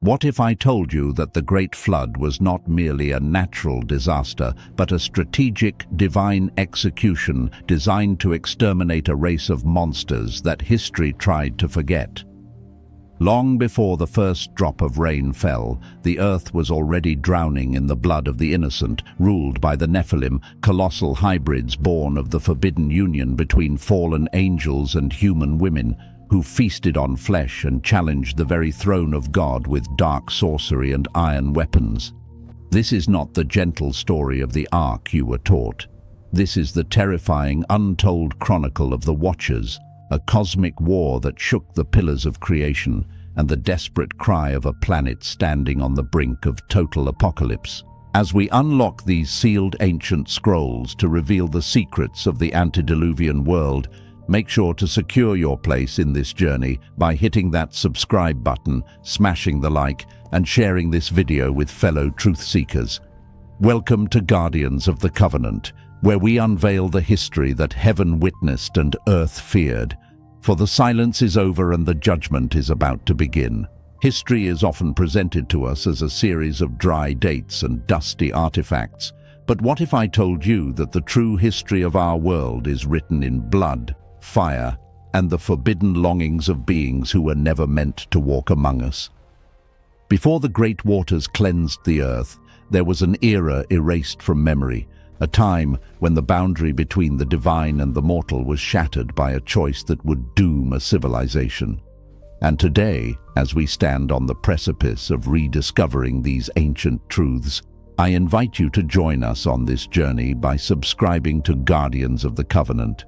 What if I told you that the Great Flood was not merely a natural disaster, but a strategic, divine execution designed to exterminate a race of monsters that history tried to forget? Long before the first drop of rain fell, the earth was already drowning in the blood of the innocent, ruled by the Nephilim, colossal hybrids born of the forbidden union between fallen angels and human women, who feasted on flesh and challenged the very throne of God with dark sorcery and iron weapons. This is not the gentle story of the Ark you were taught. This is the terrifying, untold chronicle of the Watchers, a cosmic war that shook the pillars of creation and the desperate cry of a planet standing on the brink of total apocalypse. As we unlock these sealed ancient scrolls to reveal the secrets of the antediluvian world, make sure to secure your place in this journey by hitting that subscribe button, smashing the like, and sharing this video with fellow truth seekers. Welcome to Guardians of the Covenant, where we unveil the history that heaven witnessed and earth feared. For the silence is over and the judgment is about to begin. History is often presented to us as a series of dry dates and dusty artifacts. But what if I told you that the true history of our world is written in blood, fire, and the forbidden longings of beings who were never meant to walk among us? Before the great waters cleansed the earth, there was an era erased from memory, a time when the boundary between the divine and the mortal was shattered by a choice that would doom a civilization. And today, as we stand on the precipice of rediscovering these ancient truths, I invite you to join us on this journey by subscribing to Guardians of the Covenant.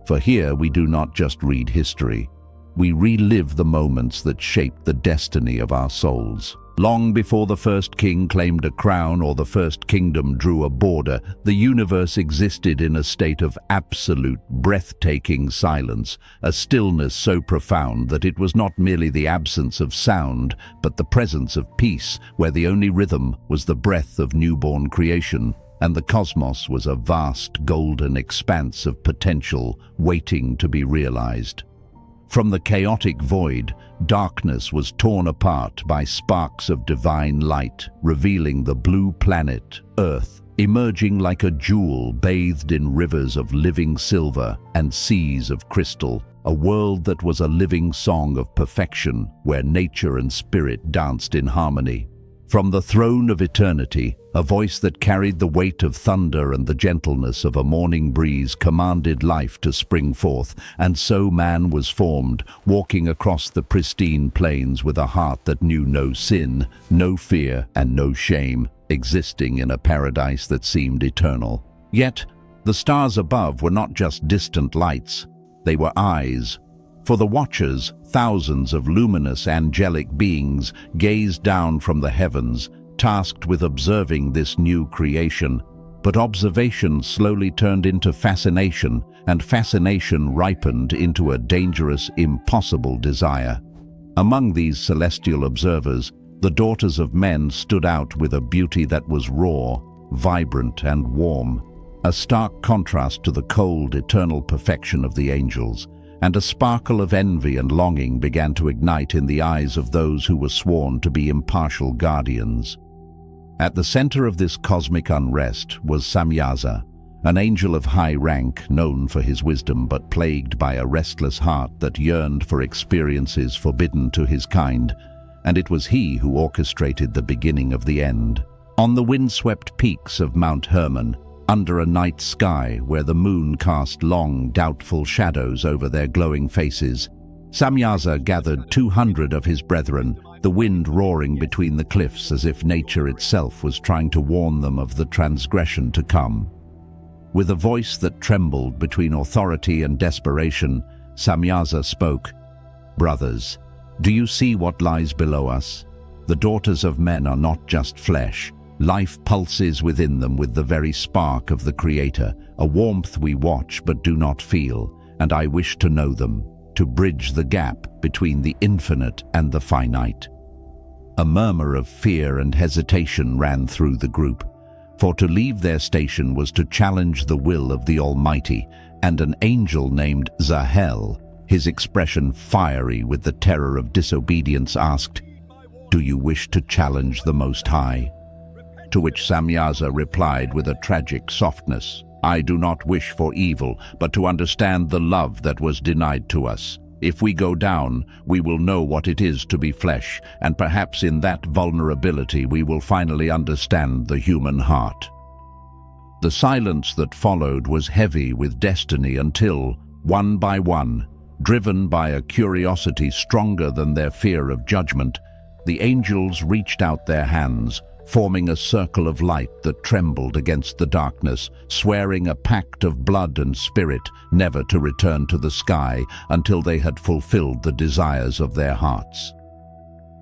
For here we do not just read history, we relive the moments that shaped the destiny of our souls. Long before the first king claimed a crown or the first kingdom drew a border, the universe existed in a state of absolute, breathtaking silence, a stillness so profound that it was not merely the absence of sound, but the presence of peace, where the only rhythm was the breath of newborn creation, and the cosmos was a vast, golden expanse of potential waiting to be realized. From the chaotic void, darkness was torn apart by sparks of divine light, revealing the blue planet, Earth, emerging like a jewel bathed in rivers of living silver and seas of crystal, a world that was a living song of perfection where nature and spirit danced in harmony. From the throne of eternity, a voice that carried the weight of thunder and the gentleness of a morning breeze commanded life to spring forth, and so man was formed, walking across the pristine plains with a heart that knew no sin, no fear, and no shame, existing in a paradise that seemed eternal. Yet, the stars above were not just distant lights, they were eyes. For the Watchers, thousands of luminous angelic beings gazed down from the heavens, tasked with observing this new creation. But observation slowly turned into fascination, and fascination ripened into a dangerous, impossible desire. Among these celestial observers, the daughters of men stood out with a beauty that was raw, vibrant, and warm, a stark contrast to the cold, eternal perfection of the angels. And a sparkle of envy and longing began to ignite in the eyes of those who were sworn to be impartial guardians. At the center of this cosmic unrest was Samyaza, an angel of high rank known for his wisdom but plagued by a restless heart that yearned for experiences forbidden to his kind, and it was he who orchestrated the beginning of the end. On the windswept peaks of Mount Hermon, under a night sky where the moon cast long, doubtful shadows over their glowing faces, Samyaza gathered 200 of his brethren, the wind roaring between the cliffs as if nature itself was trying to warn them of the transgression to come. With a voice that trembled between authority and desperation, Samyaza spoke, "Brothers, do you see what lies below us? The daughters of men are not just flesh. Life pulses within them with the very spark of the Creator, a warmth we watch but do not feel, and I wish to know them, to bridge the gap between the infinite and the finite." A murmur of fear and hesitation ran through the group, for to leave their station was to challenge the will of the Almighty, and an angel named Zahel, his expression fiery with the terror of disobedience, asked, "Do you wish to challenge the Most High?" To which Samyaza replied with a tragic softness, "I do not wish for evil, but to understand the love that was denied to us. If we go down, we will know what it is to be flesh, and perhaps in that vulnerability we will finally understand the human heart." The silence that followed was heavy with destiny until, one by one, driven by a curiosity stronger than their fear of judgment, the angels reached out their hands, forming a circle of light that trembled against the darkness, swearing a pact of blood and spirit never to return to the sky until they had fulfilled the desires of their hearts.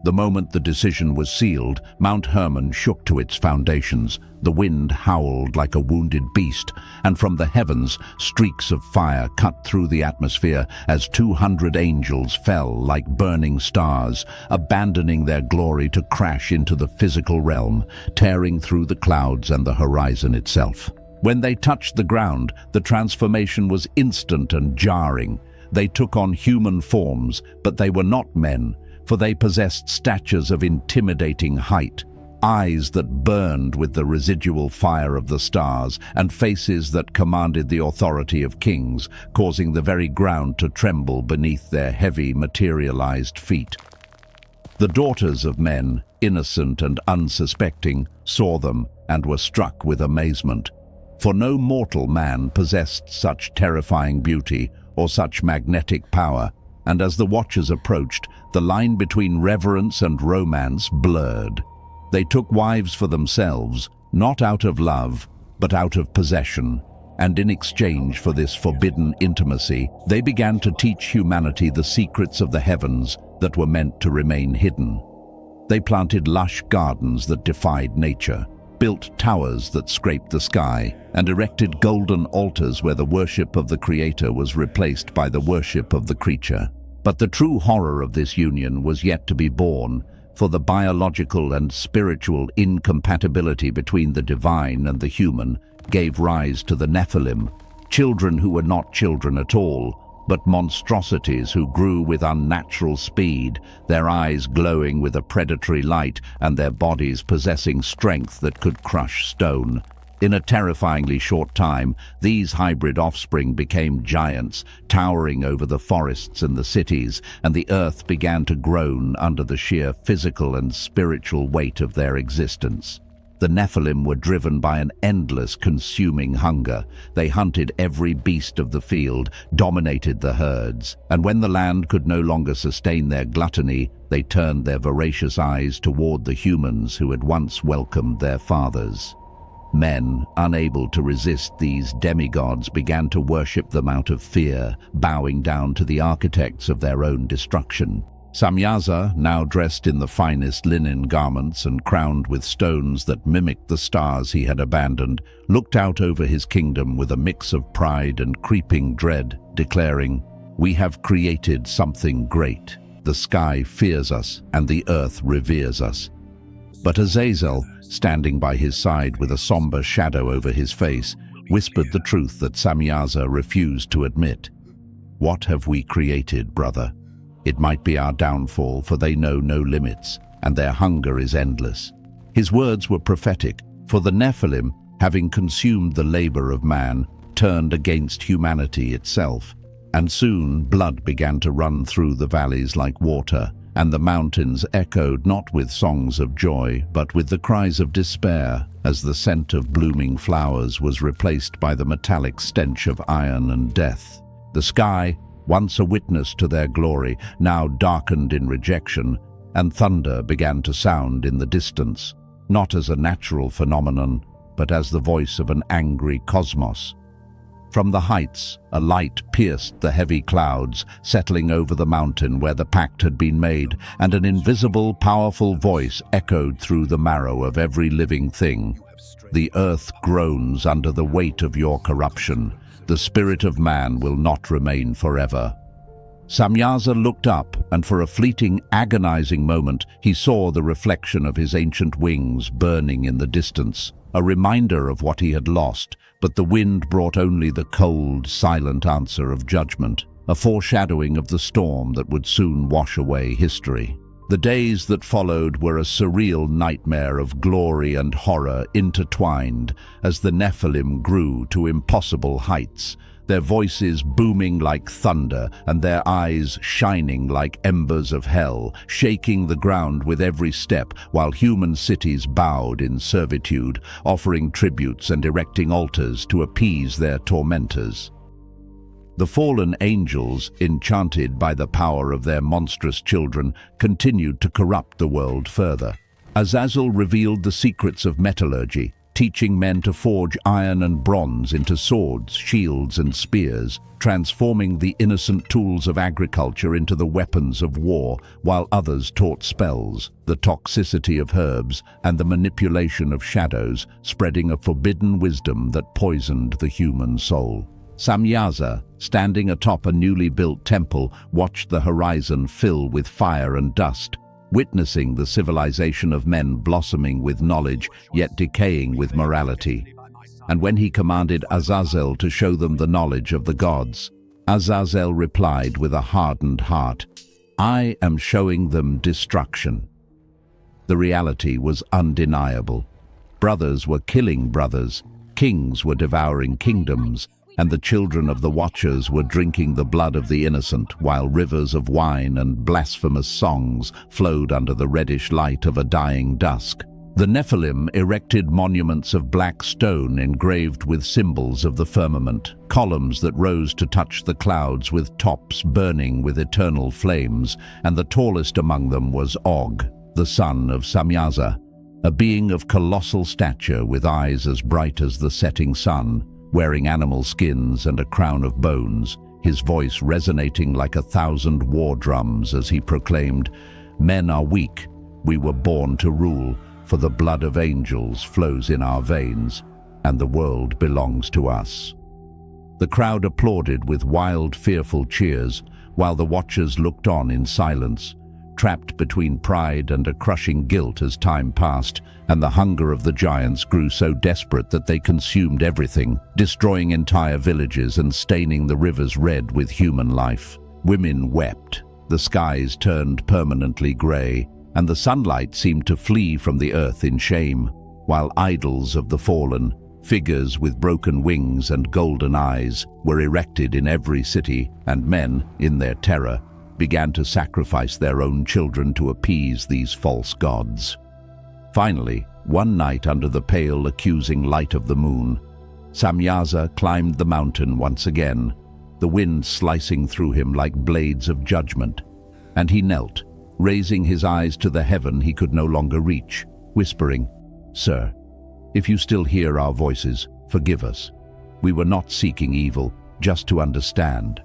The moment the decision was sealed, Mount Hermon shook to its foundations. The wind howled like a wounded beast, and from the heavens, streaks of fire cut through the atmosphere as 200 angels fell like burning stars, abandoning their glory to crash into the physical realm, tearing through the clouds and the horizon itself. When they touched the ground, the transformation was instant and jarring. They took on human forms, but they were not men, for they possessed statures of intimidating height, eyes that burned with the residual fire of the stars, and faces that commanded the authority of kings, causing the very ground to tremble beneath their heavy, materialized feet. The daughters of men, innocent and unsuspecting, saw them and were struck with amazement, for no mortal man possessed such terrifying beauty or such magnetic power, and as the watchers approached, the line between reverence and romance blurred. They took wives for themselves, not out of love, but out of possession, and in exchange for this forbidden intimacy, they began to teach humanity the secrets of the heavens that were meant to remain hidden. They planted lush gardens that defied nature, built towers that scraped the sky, and erected golden altars where the worship of the Creator was replaced by the worship of the creature. But the true horror of this union was yet to be born, for the biological and spiritual incompatibility between the divine and the human gave rise to the Nephilim, children who were not children at all, but monstrosities who grew with unnatural speed, their eyes glowing with a predatory light and their bodies possessing strength that could crush stone. In a terrifyingly short time, these hybrid offspring became giants, towering over the forests and the cities, and the earth began to groan under the sheer physical and spiritual weight of their existence. The Nephilim were driven by an endless, consuming hunger. They hunted every beast of the field, dominated the herds, and when the land could no longer sustain their gluttony, they turned their voracious eyes toward the humans who had once welcomed their fathers. Men, unable to resist these demigods, began to worship them out of fear, bowing down to the architects of their own destruction. Samyaza, now dressed in the finest linen garments and crowned with stones that mimicked the stars he had abandoned, looked out over his kingdom with a mix of pride and creeping dread, declaring, "We have created something great. The sky fears us and the earth reveres us." But Azazel, standing by his side with a somber shadow over his face, whispered the truth that Samyaza refused to admit. "What have we created, brother? It might be our downfall, for they know no limits, and their hunger is endless." His words were prophetic, for the Nephilim, having consumed the labor of man, turned against humanity itself. And soon blood began to run through the valleys like water, and the mountains echoed not with songs of joy, but with the cries of despair, as the scent of blooming flowers was replaced by the metallic stench of iron and death. The sky, once a witness to their glory, now darkened in rejection, and thunder began to sound in the distance, not as a natural phenomenon, but as the voice of an angry cosmos. From the heights, a light pierced the heavy clouds, settling over the mountain where the pact had been made, and an invisible, powerful voice echoed through the marrow of every living thing. "The earth groans under the weight of your corruption. The spirit of man will not remain forever." Samyaza looked up, and for a fleeting, agonizing moment, he saw the reflection of his ancient wings burning in the distance, a reminder of what he had lost, but the wind brought only the cold, silent answer of judgment, a foreshadowing of the storm that would soon wash away history. The days that followed were a surreal nightmare of glory and horror intertwined as the Nephilim grew to impossible heights, their voices booming like thunder and their eyes shining like embers of hell, shaking the ground with every step while human cities bowed in servitude, offering tributes and erecting altars to appease their tormentors. The fallen angels, enchanted by the power of their monstrous children, continued to corrupt the world further. Azazel revealed the secrets of metallurgy, teaching men to forge iron and bronze into swords, shields, and spears, transforming the innocent tools of agriculture into the weapons of war, while others taught spells, the toxicity of herbs, and the manipulation of shadows, spreading a forbidden wisdom that poisoned the human soul. Samyaza, standing atop a newly built temple, watched the horizon fill with fire and dust, witnessing the civilization of men blossoming with knowledge, yet decaying with morality. And when he commanded Azazel to show them the knowledge of the gods, Azazel replied with a hardened heart, "I am showing them destruction." The reality was undeniable. Brothers were killing brothers, kings were devouring kingdoms, and the children of the Watchers were drinking the blood of the innocent, while rivers of wine and blasphemous songs flowed under the reddish light of a dying dusk. The Nephilim erected monuments of black stone engraved with symbols of the firmament, columns that rose to touch the clouds with tops burning with eternal flames, and the tallest among them was Og, the son of Samyaza, a being of colossal stature with eyes as bright as the setting sun, wearing animal skins and a crown of bones, his voice resonating like 1,000 war drums as he proclaimed, "Men are weak, we were born to rule, for the blood of angels flows in our veins, and the world belongs to us." The crowd applauded with wild, fearful cheers, while the Watchers looked on in silence, trapped between pride and a crushing guilt as time passed, and the hunger of the giants grew so desperate that they consumed everything, destroying entire villages and staining the rivers red with human life. Women wept, the skies turned permanently grey, and the sunlight seemed to flee from the earth in shame, while idols of the fallen, figures with broken wings and golden eyes, were erected in every city, and men, in their terror, began to sacrifice their own children to appease these false gods. Finally, one night under the pale, accusing light of the moon, Samyaza climbed the mountain once again, the wind slicing through him like blades of judgment, and he knelt, raising his eyes to the heaven he could no longer reach, whispering, "Sir, if you still hear our voices, forgive us. We were not seeking evil, just to understand."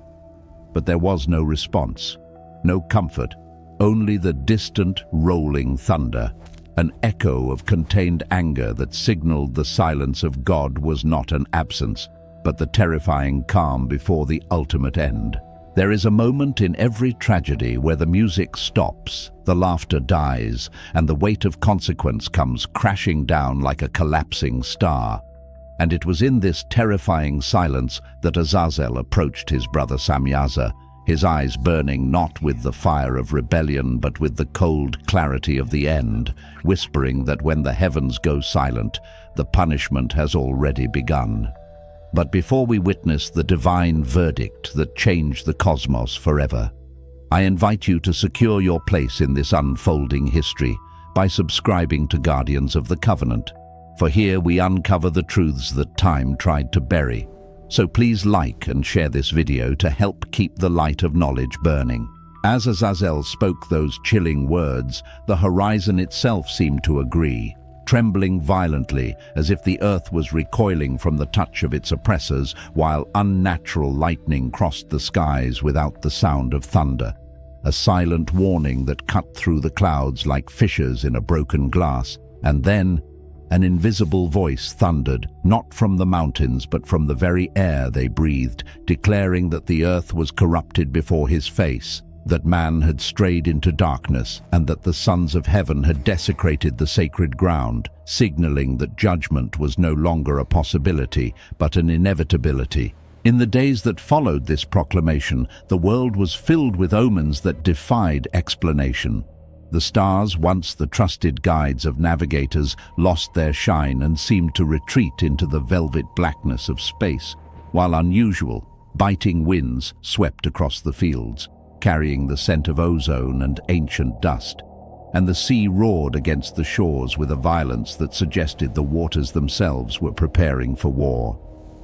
But there was no response, no comfort, only the distant rolling thunder, an echo of contained anger that signaled the silence of God was not an absence, but the terrifying calm before the ultimate end. There is a moment in every tragedy where the music stops, the laughter dies, and the weight of consequence comes crashing down like a collapsing star. And it was in this terrifying silence that Azazel approached his brother Samyaza, his eyes burning not with the fire of rebellion but with the cold clarity of the end, whispering that when the heavens go silent, the punishment has already begun. But before we witness the divine verdict that changed the cosmos forever, I invite you to secure your place in this unfolding history by subscribing to Guardians of the Covenant. For here we uncover the truths that time tried to bury. So please like and share this video to help keep the light of knowledge burning. As Azazel spoke those chilling words, the horizon itself seemed to agree, trembling violently as if the earth was recoiling from the touch of its oppressors, while unnatural lightning crossed the skies without the sound of thunder. A silent warning that cut through the clouds like fissures in a broken glass, and then an invisible voice thundered, not from the mountains but from the very air they breathed, declaring that the earth was corrupted before his face, that man had strayed into darkness, and that the sons of heaven had desecrated the sacred ground, signaling that judgment was no longer a possibility but an inevitability. In the days that followed this proclamation, the world was filled with omens that defied explanation. The stars, once the trusted guides of navigators, lost their shine and seemed to retreat into the velvet blackness of space, while unusual, biting winds swept across the fields, carrying the scent of ozone and ancient dust. And the sea roared against the shores with a violence that suggested the waters themselves were preparing for war.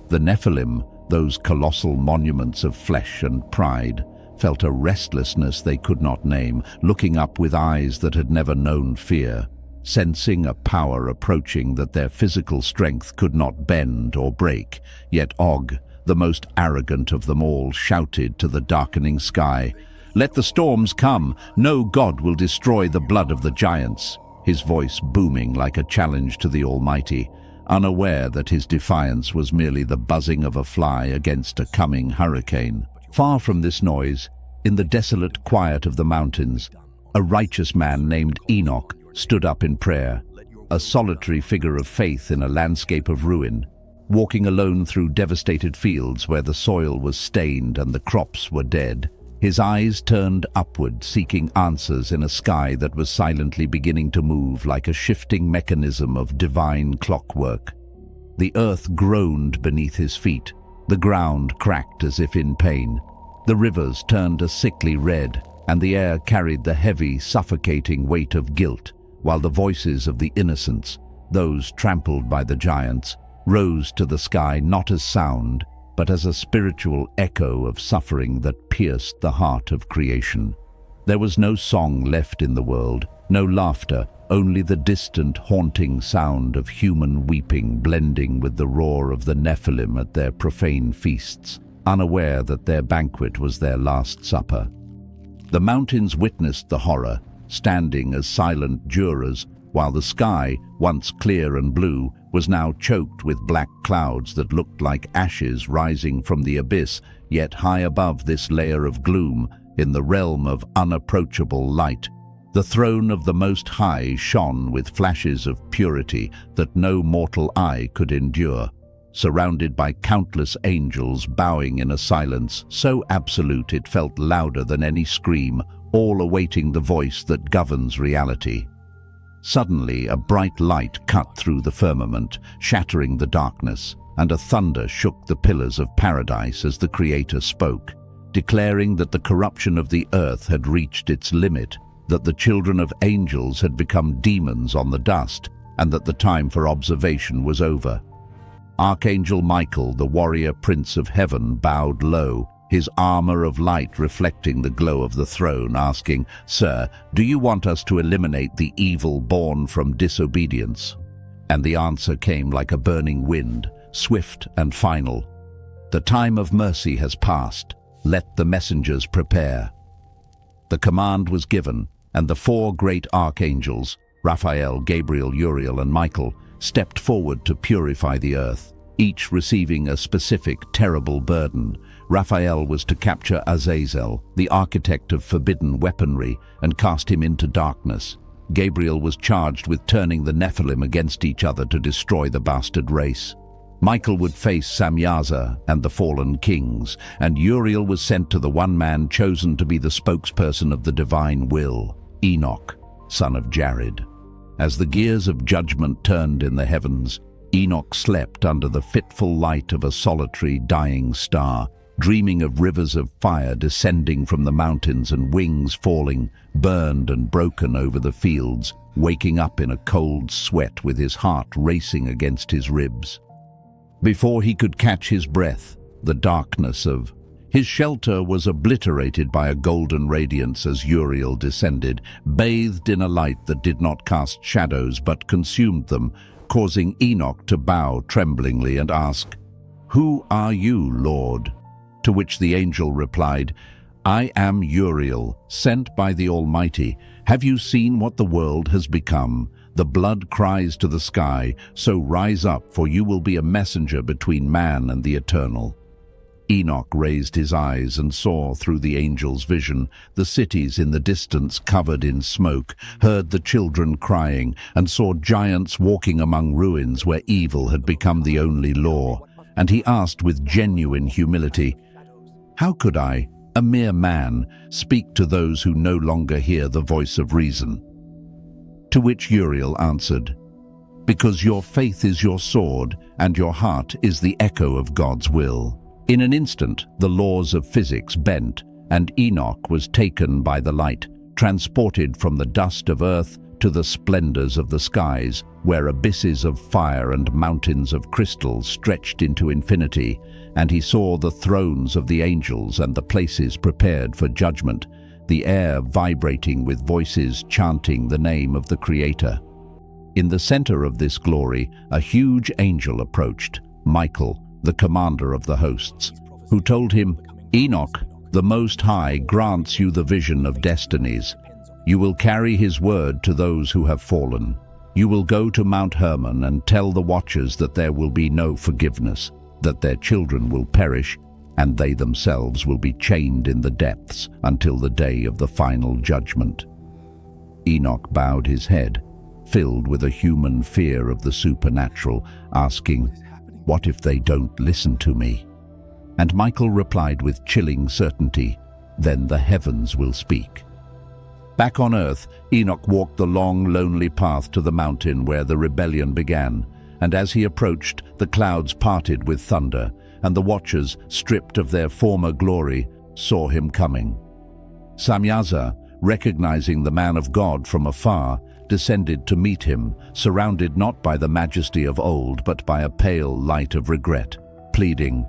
The Nephilim, those colossal monuments of flesh and pride, felt a restlessness they could not name, looking up with eyes that had never known fear, sensing a power approaching that their physical strength could not bend or break. Yet Og, the most arrogant of them all, shouted to the darkening sky, "Let the storms come! No god will destroy the blood of the giants," his voice booming like a challenge to the Almighty, unaware that his defiance was merely the buzzing of a fly against a coming hurricane. Far from this noise, in the desolate quiet of the mountains, a righteous man named Enoch stood up in prayer, a solitary figure of faith in a landscape of ruin, walking alone through devastated fields where the soil was stained and the crops were dead. His eyes turned upward, seeking answers in a sky that was silently beginning to move like a shifting mechanism of divine clockwork. The earth groaned beneath his feet. The ground cracked as if in pain. The rivers turned a sickly red, and the air carried the heavy, suffocating weight of guilt, while the voices of the innocents, those trampled by the giants, rose to the sky not as sound, but as a spiritual echo of suffering that pierced the heart of creation. There was no song left in the world, no laughter, only the distant, haunting sound of human weeping blending with the roar of the Nephilim at their profane feasts, unaware that their banquet was their last supper. The mountains witnessed the horror, standing as silent jurors, while the sky, once clear and blue, was now choked with black clouds that looked like ashes rising from the abyss. Yet high above this layer of gloom, in the realm of unapproachable light, the throne of the Most High shone with flashes of purity that no mortal eye could endure, surrounded by countless angels bowing in a silence so absolute it felt louder than any scream, all awaiting the voice that governs reality. Suddenly, a bright light cut through the firmament, shattering the darkness, and a thunder shook the pillars of paradise as the Creator spoke, declaring that the corruption of the earth had reached its limit, that the children of angels had become demons on the dust, and that the time for observation was over. Archangel Michael, the warrior prince of heaven, bowed low, his armor of light reflecting the glow of the throne, asking, "Sir, do you want us to eliminate the evil born from disobedience?" And the answer came like a burning wind, swift and final. "The time of mercy has passed. Let the messengers prepare." The command was given, and the four great archangels, Raphael, Gabriel, Uriel, and Michael, stepped forward to purify the earth, each receiving a specific, terrible burden. Raphael was to capture Azazel, the architect of forbidden weaponry, and cast him into darkness. Gabriel was charged with turning the Nephilim against each other to destroy the bastard race. Michael would face Samyaza and the fallen kings, and Uriel was sent to the one man chosen to be the spokesperson of the divine will, Enoch, son of Jared. As the gears of judgment turned in the heavens, Enoch slept under the fitful light of a solitary dying star, dreaming of rivers of fire descending from the mountains and wings falling, burned and broken over the fields, waking up in a cold sweat with his heart racing against his ribs. Before he could catch his breath, the darkness of his shelter was obliterated by a golden radiance as Uriel descended, bathed in a light that did not cast shadows but consumed them, causing Enoch to bow tremblingly and ask, "Who are you, Lord?" To which the angel replied, "I am Uriel, sent by the Almighty. Have you seen what the world has become? The blood cries to the sky, so rise up, for you will be a messenger between man and the eternal." Enoch raised his eyes and saw through the angel's vision the cities in the distance covered in smoke, heard the children crying, and saw giants walking among ruins where evil had become the only law. And he asked with genuine humility, "How could I, a mere man, speak to those who no longer hear the voice of reason?" To which Uriel answered, "Because your faith is your sword, and your heart is the echo of God's will." In an instant, the laws of physics bent, and Enoch was taken by the light, transported from the dust of earth to the splendors of the skies, where abysses of fire and mountains of crystal stretched into infinity, and he saw the thrones of the angels and the places prepared for judgment, the air vibrating with voices chanting the name of the Creator. In the center of this glory, a huge angel approached, Michael, the commander of the hosts, who told him, "Enoch, the Most High grants you the vision of destinies. You will carry his word to those who have fallen. You will go to Mount Hermon and tell the watchers that there will be no forgiveness, that their children will perish, and they themselves will be chained in the depths until the day of the final judgment." Enoch bowed his head, filled with a human fear of the supernatural, asking, "What if they don't listen to me?" And Michael replied with chilling certainty, "Then the heavens will speak." Back on earth, Enoch walked the long, lonely path to the mountain where the rebellion began, and as he approached, the clouds parted with thunder, and the watchers, stripped of their former glory, saw him coming. Samyaza, recognizing the man of God from afar, descended to meet him, surrounded not by the majesty of old, but by a pale light of regret, pleading,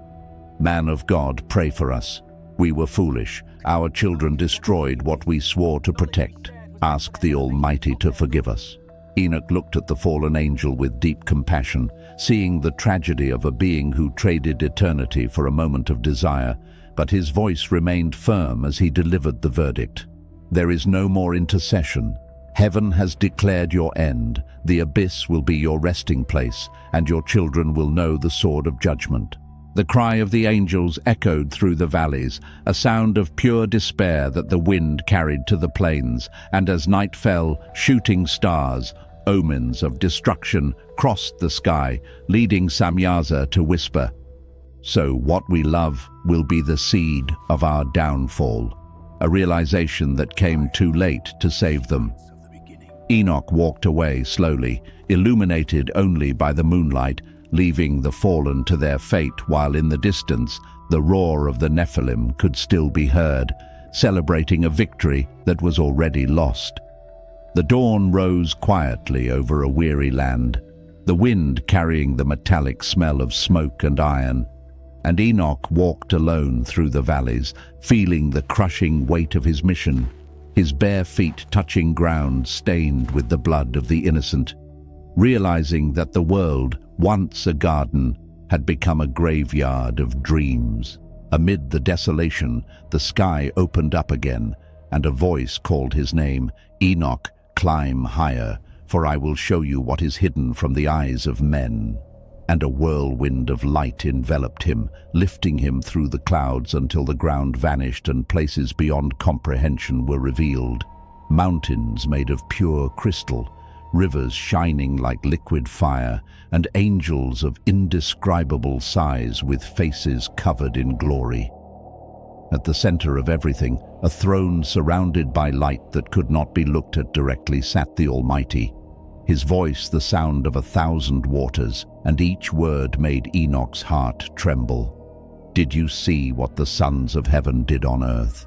"Man of God, pray for us. We were foolish. Our children destroyed what we swore to protect. Ask the Almighty to forgive us." Enoch looked at the fallen angel with deep compassion, seeing the tragedy of a being who traded eternity for a moment of desire, but his voice remained firm as he delivered the verdict. "There is no more intercession. Heaven has declared your end. The abyss will be your resting place, and your children will know the sword of judgment." The cry of the angels echoed through the valleys, a sound of pure despair that the wind carried to the plains, and as night fell, shooting stars, omens of destruction, crossed the sky, leading Samyaza to whisper, "So what we love will be the seed of our downfall," a realization that came too late to save them. Enoch walked away slowly, illuminated only by the moonlight, leaving the fallen to their fate, while in the distance the roar of the Nephilim could still be heard, celebrating a victory that was already lost. The dawn rose quietly over a weary land, the wind carrying the metallic smell of smoke and iron, and Enoch walked alone through the valleys, feeling the crushing weight of his mission, his bare feet touching ground stained with the blood of the innocent, realizing that the world, once a garden, had become a graveyard of dreams. Amid the desolation, the sky opened up again, and a voice called his name, "Enoch, climb higher, for I will show you what is hidden from the eyes of men." And a whirlwind of light enveloped him, lifting him through the clouds until the ground vanished and places beyond comprehension were revealed. Mountains made of pure crystal, rivers shining like liquid fire, and angels of indescribable size with faces covered in glory. At the center of everything, a throne surrounded by light that could not be looked at directly, sat the Almighty, his voice the sound of 1,000 waters, and each word made Enoch's heart tremble. "Did you see what the sons of heaven did on earth?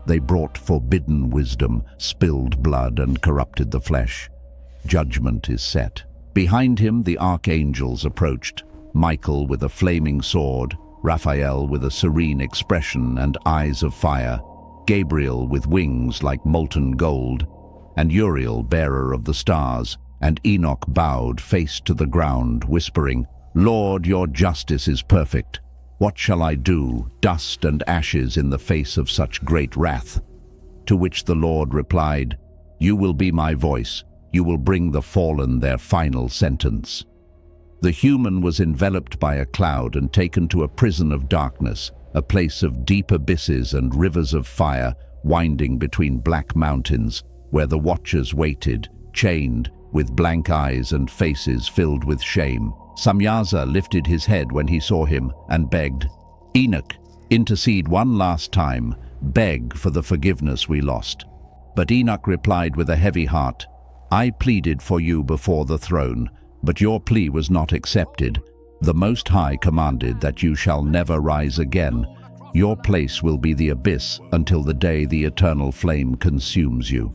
They brought forbidden wisdom, spilled blood, and corrupted the flesh. Judgment is set." Behind him the archangels approached, Michael with a flaming sword, Raphael with a serene expression and eyes of fire, Gabriel with wings like molten gold, and Uriel, bearer of the stars, and Enoch bowed face to the ground, whispering, "Lord, your justice is perfect. What shall I do, dust and ashes in the face of such great wrath?" To which the Lord replied, "You will be my voice. You will bring the fallen their final sentence." The human was enveloped by a cloud and taken to a prison of darkness, a place of deep abysses and rivers of fire winding between black mountains, where the watchers waited, chained, with blank eyes and faces filled with shame. Samyaza lifted his head when he saw him and begged, "Enoch, intercede one last time, beg for the forgiveness we lost." But Enoch replied with a heavy heart, I pleaded for you before the throne, but your plea was not accepted. The Most High commanded that you shall never rise again. Your place will be the abyss until the day the eternal flame consumes you."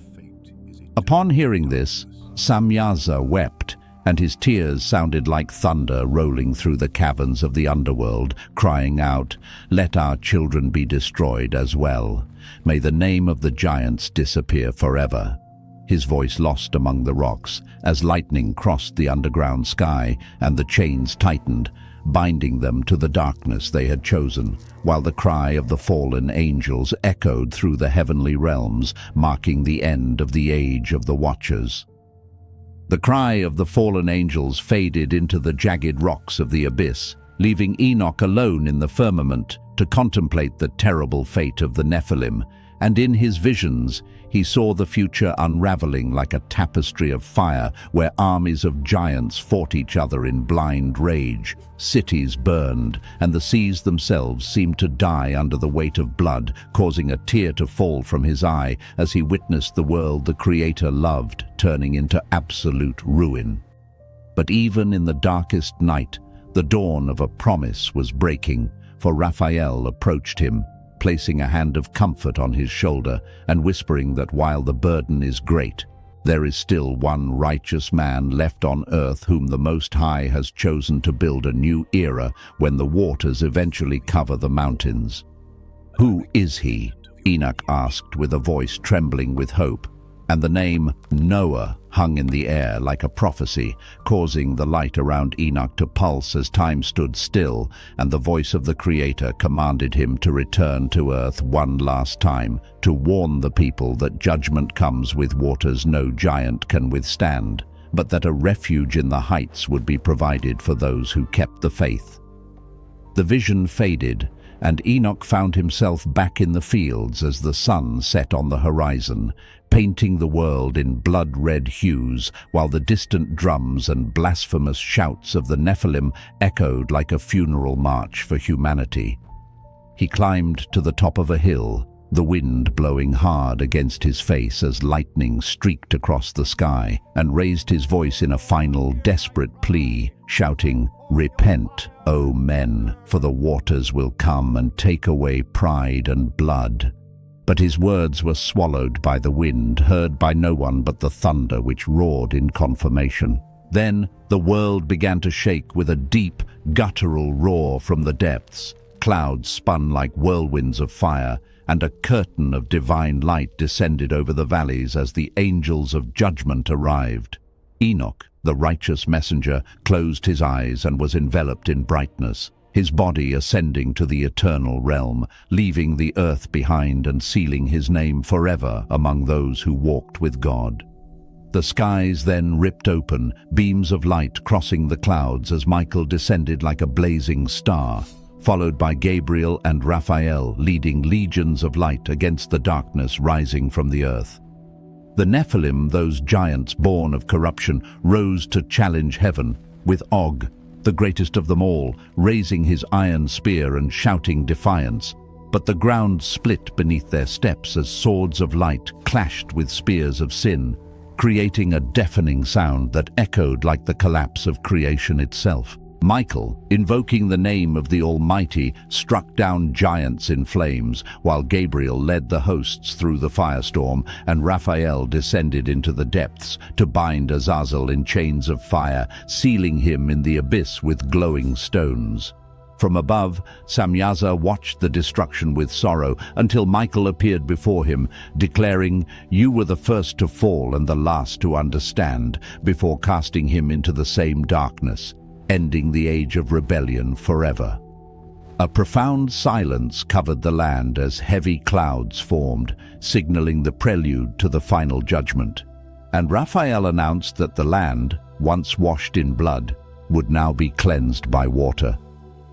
Upon hearing this, Samyaza wept, and his tears sounded like thunder rolling through the caverns of the underworld, crying out, "Let our children be destroyed as well. May the name of the giants disappear forever." His voice lost among the rocks as lightning crossed the underground sky and the chains tightened, binding them to the darkness they had chosen, while the cry of the fallen angels echoed through the heavenly realms, marking the end of the age of the Watchers. The cry of the fallen angels faded into the jagged rocks of the abyss, leaving Enoch alone in the firmament to contemplate the terrible fate of the Nephilim, and in his visions he saw the future unraveling like a tapestry of fire where armies of giants fought each other in blind rage. Cities burned, and the seas themselves seemed to die under the weight of blood, causing a tear to fall from his eye as he witnessed the world the Creator loved turning into absolute ruin. But even in the darkest night, the dawn of a promise was breaking, for Raphael approached him, placing a hand of comfort on his shoulder and whispering that while the burden is great, there is still one righteous man left on earth whom the Most High has chosen to build a new era when the waters eventually cover the mountains. "Who is he?" Enoch asked with a voice trembling with hope, and the name Noah hung in the air like a prophecy, causing the light around Enoch to pulse as time stood still, and the voice of the Creator commanded him to return to earth one last time, to warn the people that judgment comes with waters no giant can withstand, but that a refuge in the heights would be provided for those who kept the faith. The vision faded, and Enoch found himself back in the fields as the sun set on the horizon, painting the world in blood-red hues, while the distant drums and blasphemous shouts of the Nephilim echoed like a funeral march for humanity. He climbed to the top of a hill, the wind blowing hard against his face as lightning streaked across the sky, and raised his voice in a final, desperate plea, shouting, "Repent, O men, for the waters will come and take away pride and blood." But his words were swallowed by the wind, heard by no one but the thunder which roared in confirmation. Then the world began to shake with a deep, guttural roar from the depths. Clouds spun like whirlwinds of fire, and a curtain of divine light descended over the valleys as the angels of judgment arrived. Enoch, the righteous messenger, closed his eyes and was enveloped in brightness, his body ascending to the eternal realm, leaving the earth behind and sealing his name forever among those who walked with God. The skies then ripped open, beams of light crossing the clouds as Michael descended like a blazing star, followed by Gabriel and Raphael leading legions of light against the darkness rising from the earth. The Nephilim, those giants born of corruption, rose to challenge heaven, with Og, the greatest of them all, raising his iron spear and shouting defiance. But the ground split beneath their steps as swords of light clashed with spears of sin, creating a deafening sound that echoed like the collapse of creation itself. Michael, invoking the name of the Almighty, struck down giants in flames, while Gabriel led the hosts through the firestorm, and Raphael descended into the depths to bind Azazel in chains of fire, sealing him in the abyss with glowing stones. From above, Samyaza watched the destruction with sorrow until Michael appeared before him, declaring, "You were the first to fall and the last to understand," before casting him into the same darkness, ending the age of rebellion forever. A profound silence covered the land as heavy clouds formed, signaling the prelude to the final judgment. And Raphael announced that the land, once washed in blood, would now be cleansed by water.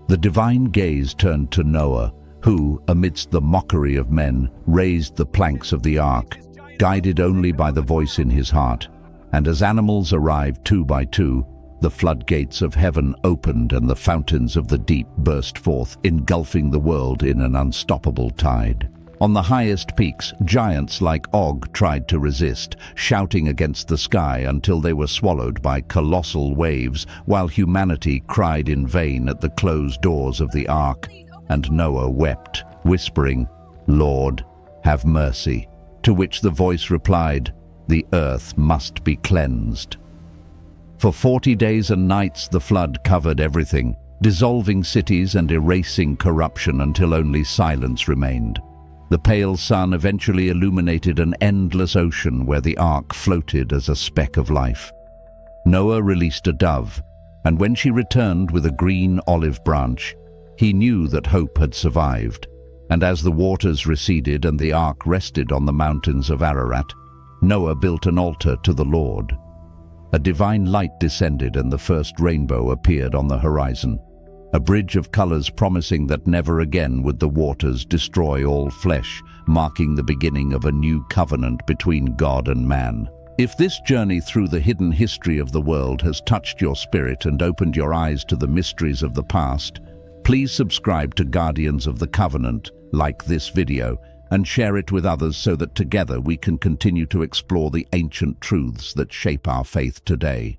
The divine gaze turned to Noah, who, amidst the mockery of men, raised the planks of the ark, guided only by the voice in his heart. And as animals arrived two by two, the floodgates of heaven opened and the fountains of the deep burst forth, engulfing the world in an unstoppable tide. On the highest peaks, giants like Og tried to resist, shouting against the sky until they were swallowed by colossal waves, while humanity cried in vain at the closed doors of the ark. And Noah wept, whispering, "Lord, have mercy." To which the voice replied, "The earth must be cleansed." For 40 days and nights the flood covered everything, dissolving cities and erasing corruption until only silence remained. The pale sun eventually illuminated an endless ocean where the ark floated as a speck of life. Noah released a dove, and when she returned with a green olive branch, he knew that hope had survived. And as the waters receded and the ark rested on the mountains of Ararat, Noah built an altar to the Lord. A divine light descended and the first rainbow appeared on the horizon, a bridge of colors promising that never again would the waters destroy all flesh, marking the beginning of a new covenant between God and man. If this journey through the hidden history of the world has touched your spirit and opened your eyes to the mysteries of the past, please subscribe to Guardians of the Covenant, like this video, and share it with others so that together we can continue to explore the ancient truths that shape our faith today.